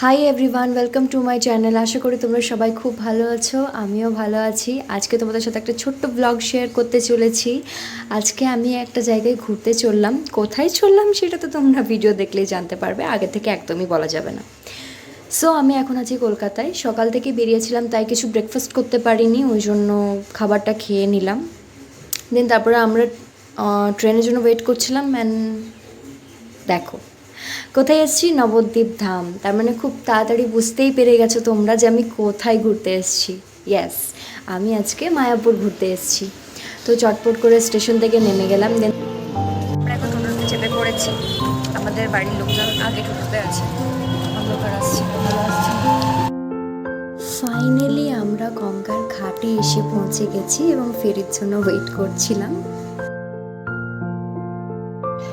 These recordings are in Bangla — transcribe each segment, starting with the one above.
High everyone, welcome to my channel. আশা করি তোমরা সবাই খুব ভালো আছো, আমিও ভালো আছি। আজকে তোমাদের সাথে একটা ছোট্ট ব্লগ শেয়ার করতে চলেছি। আজকে আমি একটা জায়গায় ঘুরতে চললাম। কোথায় চললাম সেটা তো তোমরা ভিডিও দেখলেই জানতে পারবে, আগে থেকে একদমই বলা যাবে না। সো আমি এখন আছি কলকাতায়। সকাল থেকে বেরিয়েছিলাম, তাই কিছু ব্রেকফাস্ট করতে পারিনি, ওই জন্য খাবারটা খেয়ে নিলাম। দেন তারপরে আমরা ট্রেনের জন্য ওয়েট করছিলাম। অ্যান্ড দেখো কোথায় এসেছি, নবদ্বীপ ধাম। তার মানে খুব তাড়াতাড়ি বুঝতেই পেরে গেছো তোমরা যে আমি কোথায় ঘুরতে এসেছি। ইয়েস, আমি আজকে মায়াপুর ঘুরতে এসেছি। তো চটপট করে স্টেশন থেকে নেমে গেলাম। দেন আমরা এখন টোটোতে চেপে পড়েছি। আমাদের বাড়ির লোকজন আগে টোটোতে আছে, অন্ধকার আসছে, ভালো আসছে। ফাইনালি আমরা গঙ্গার ঘাটে এসে পৌঁছে গেছি এবং ফেরির জন্য ওয়েট করছিলাম।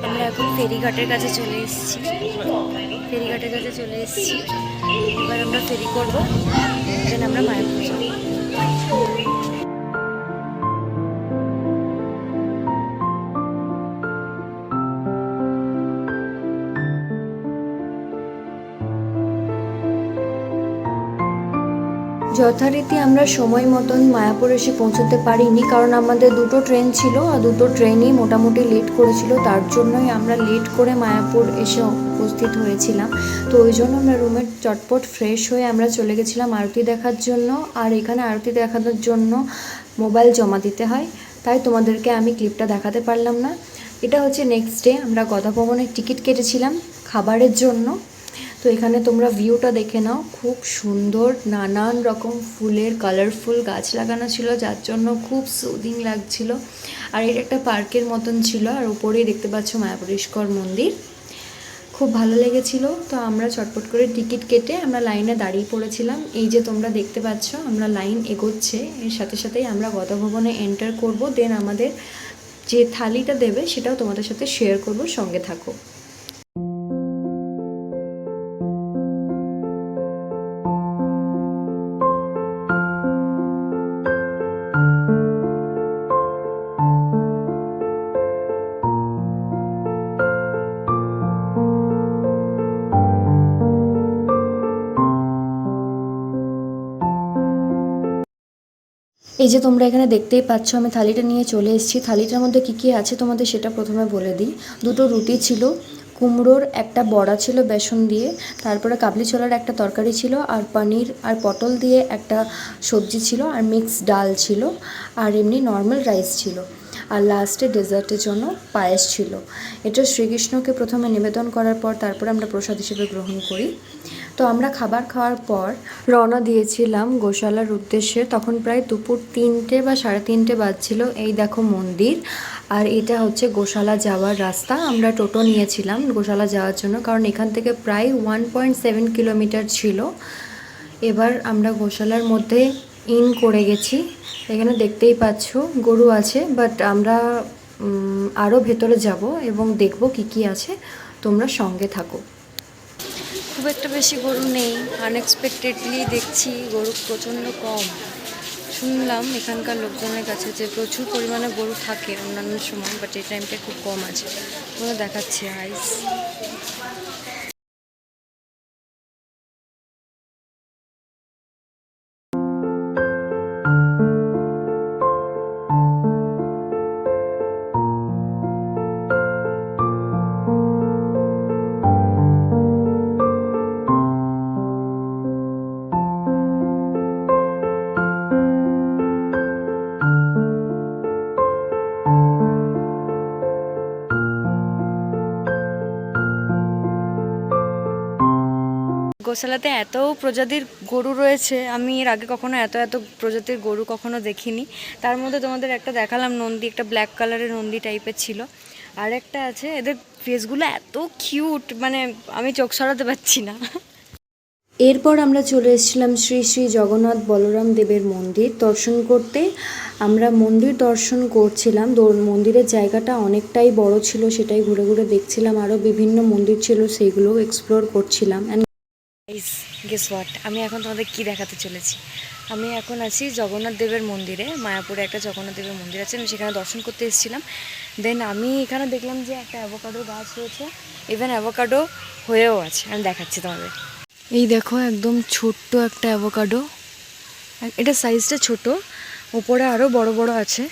আমরা এখন ফেরিঘাটের কাছে চলে এসেছি। এবার আমরা ফেরি করবো, দেন আমরা মায়াপুর যাব। যথারীতি আমরা সময় মতন মায়াপুর এসে পৌঁছতে পারিনি, কারণ আমাদের দুটো ট্রেন ছিল আর দুটো ট্রেনই মোটামুটি লেট করেছিল। তার জন্যই আমরা লেট করে মায়াপুর এসে উপস্থিত হয়েছিলাম। তো ওই জন্য আমরা রুমে চটপট ফ্রেশ হয়ে আমরা চলে গেছিলাম আরতি দেখার জন্য। আর এখানে আরতি দেখানোর জন্য মোবাইল জমা দিতে হয়, তাই তোমাদেরকে আমি ক্লিপটা দেখাতে পারলাম না। এটা হচ্ছে নেক্সট ডে। আমরা গদাভবনের টিকিট কেটেছিলাম খাবারের জন্য। তো এখানে তোমরা ভিউটা দেখে নাও, খুব সুন্দর, নানান রকম ফুলের কালারফুল গাছ লাগানো ছিল, যার জন্য খুব সুদিং লাগছিল। আর এটা একটা পার্কের মতন ছিল, আর উপরেই দেখতে পাচ্ছ মায়াপুরেশ্বর মন্দির। খুব ভালো লেগেছিল। তো আমরা চটপট করে টিকিট কেটে আমরা লাইনে দাঁড়িয়ে পড়েছিলাম। এই যে তোমরা দেখতে পাচ্ছ আমরা লাইন এগোচ্ছে, এর সাথে সাথেই আমরা গদাভবনে এন্টার করব। দেন আমাদের যে থালিটা দেবে সেটাও তোমাদের সাথে শেয়ার করব, সঙ্গে থাকো। এই যে তোমরা এখানে দেখতেই পাচ্ছ, আমি থালিটা নিয়ে চলে এসেছি। থালিটার মধ্যে কী কী আছে তোমাদের সেটা প্রথমে বলে দিই। দুটো রুটি ছিল, কুমড়োর একটা বড়া ছিল বেসন দিয়ে, তারপরে কাবলি ছোলার একটা তরকারি ছিল, আর পনির আর পটল দিয়ে একটা সবজি ছিল, আর মিক্স ডাল ছিল, আর এমনি নর্মাল রাইস ছিল, আর লাস্টে ডেজার্টের জন্য পায়েস ছিল। এটা শ্রীকৃষ্ণকে প্রথমে নিবেদন করার পর তারপরে আমরা প্রসাদ হিসেবে গ্রহণ করি। তো আমরা খাবার খাওয়ার পর রওনা দিয়েছিলাম গোশালার উদ্দেশ্যে। তখন প্রায় দুপুর 3টে বা 3:30 বাজছিল। এই দেখো মন্দির, আর এটা হচ্ছে গোশালা যাওয়ার রাস্তা। আমরা টোটো নিয়েছিলাম গোশালা যাওয়ার জন্য, কারণ এখান থেকে প্রায় 1.7 কিলোমিটার ছিল। এবার আমরা গোশালার মধ্যে ইন করে গেছি। এখানে দেখতেই পাচ্ছ গরু আছে, বাট আমরা আরও ভেতরে যাব এবং দেখব কি কি আছে। তোমরা সঙ্গে থাকো। খুব একটা বেশি গরু নেই, আনএক্সপেক্টেডলি দেখছি গরু প্রচণ্ড কম। শুনলাম এখানকার লোকজনের কাছে যে প্রচুর পরিমাণে গরু থাকে অন্যান্য সময়, বাট এই টাইমটা খুব কম আছে। তোমরা দেখাচ্ছি আইস। গোশালাতে এত প্রজাতির গরু রয়েছে, আমি এর আগে কখনো এত প্রজাতির গরু কখনো দেখিনি। তার মধ্যে তোমাদের একটা দেখালাম নন্দী, একটা ব্ল্যাক কালারের নন্দী টাইপের ছিল। আর একটা আছে, এদের ফেসগুলো এত কিউট, মানে আমি চোখ সরাতে পারছি না। এরপর আমরা চলে এসেছিলাম শ্রী শ্রী জগন্নাথ বলরাম দেবের মন্দির দর্শন করতে। আমরা মন্দির দর্শন করছিলাম, মন্দিরের জায়গাটা অনেকটাই বড় ছিল, সেটাই ঘুরে ঘুরে দেখছিলাম। আরও বিভিন্ন মন্দির ছিল, সেইগুলোও এক্সপ্লোর করছিলাম। গেস হোয়াট, আমি এখন তোমাদের কি দেখাতে চলেছি। আমি এখন আছি জগন্নাথ দেবের মন্দিরে। মায়াপুরে একটা জগন্নাথ দেবের মন্দির আছে, আমি সেখানে দর্শন করতে এসেছিলাম। দেন আমি এখানে দেখলাম যে একটা অ্যাভোকাডো গাছ রয়েছে, ইভেন অ্যাভোকাডো হয়েও আছে। আমি দেখাচ্ছি তোমাদের। এই দেখো একদম ছোট্ট একটা অ্যাভোকাডো, এটা সাইজটা ছোট, ওপরে আরও বড় বড় আছে।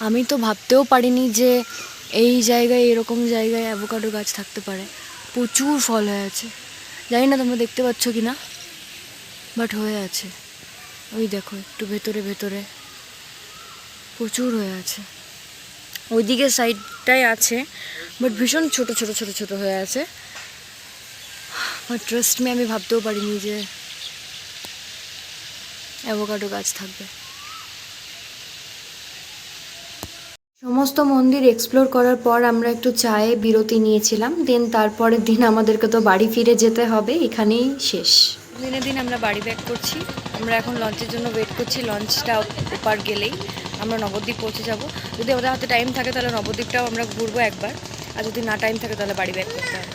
আমি তো ভাবতেও পারিনি যে এই জায়গায়, এরকম জায়গায় অ্যাভোকাডো গাছ থাকতে পারে। প্রচুর ফল হয়ে আছে, জানি না তোমরা দেখতে পাচ্ছ কি না, বাট হয়ে আছে। ওই দেখো একটু ভেতরে ভেতরে প্রচুর হয়ে আছে। ওইদিকে সাইডটায় আছে, বাট ভীষণ ছোট ছোট ছোট ছোট হয়ে আছে। বাট ট্রাস্ট মি, আমি ভাবতেও পারিনি যে অ্যাভোকাডো গাছ থাকবে। সমস্ত মন্দির এক্সপ্লোর করার পর আমরা একটু চায়ে বিরতি নিয়েছিলাম। দেন তারপরের দিন আমাদেরকে তো বাড়ি ফিরে যেতে হবে, এখানেই শেষ। দিনের দিন আমরা বাড়ি ব্যাক করছি। আমরা এখন লঞ্চের জন্য ওয়েট করছি। লঞ্চটা ওপার গেলেই আমরা নবদ্বীপ পৌঁছে যাব। যদি আমাদের হাতে টাইম থাকে তাহলে নবদ্বীপটাও আমরা ঘুরবো একবার, আর যদি না টাইম থাকে তাহলে বাড়ি ব্যাক করতে হবে।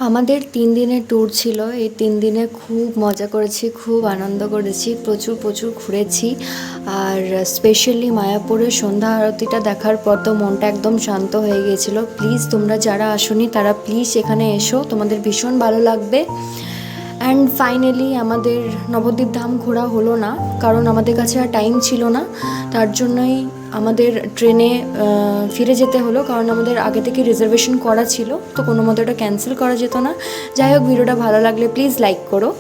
আমাদের 3 দিনের ট্যুর ছিল। এই 3 দিনে খুব মজা করেছি, খুব আনন্দ করেছি, প্রচুর প্রচুর ঘুরেছি। আর স্পেশালি মায়াপুরের সন্ধ্যা আরতিটা দেখার পর তো মনটা একদম শান্ত হয়ে গিয়েছিলো। প্লিজ তোমরা যারা আসোনি তারা প্লিজ এখানে এসো, তোমাদের ভীষণ ভালো লাগবে। অ্যান্ড ফাইনালি আমাদের নবদ্বীপ ধাম ঘোরা হলো না, কারণ আমাদের কাছে আর টাইম ছিল না। তার জন্যই আমাদের ট্রেনে ফিরে যেতে হলো, কারণ আমাদের আগে থেকে রিজার্ভেশন করা ছিল, তো কোনো মতো এটা ক্যান্সেল করা যেত না। যাই হোক, ভিডিওটা ভালো লাগলে প্লিজ লাইক করো।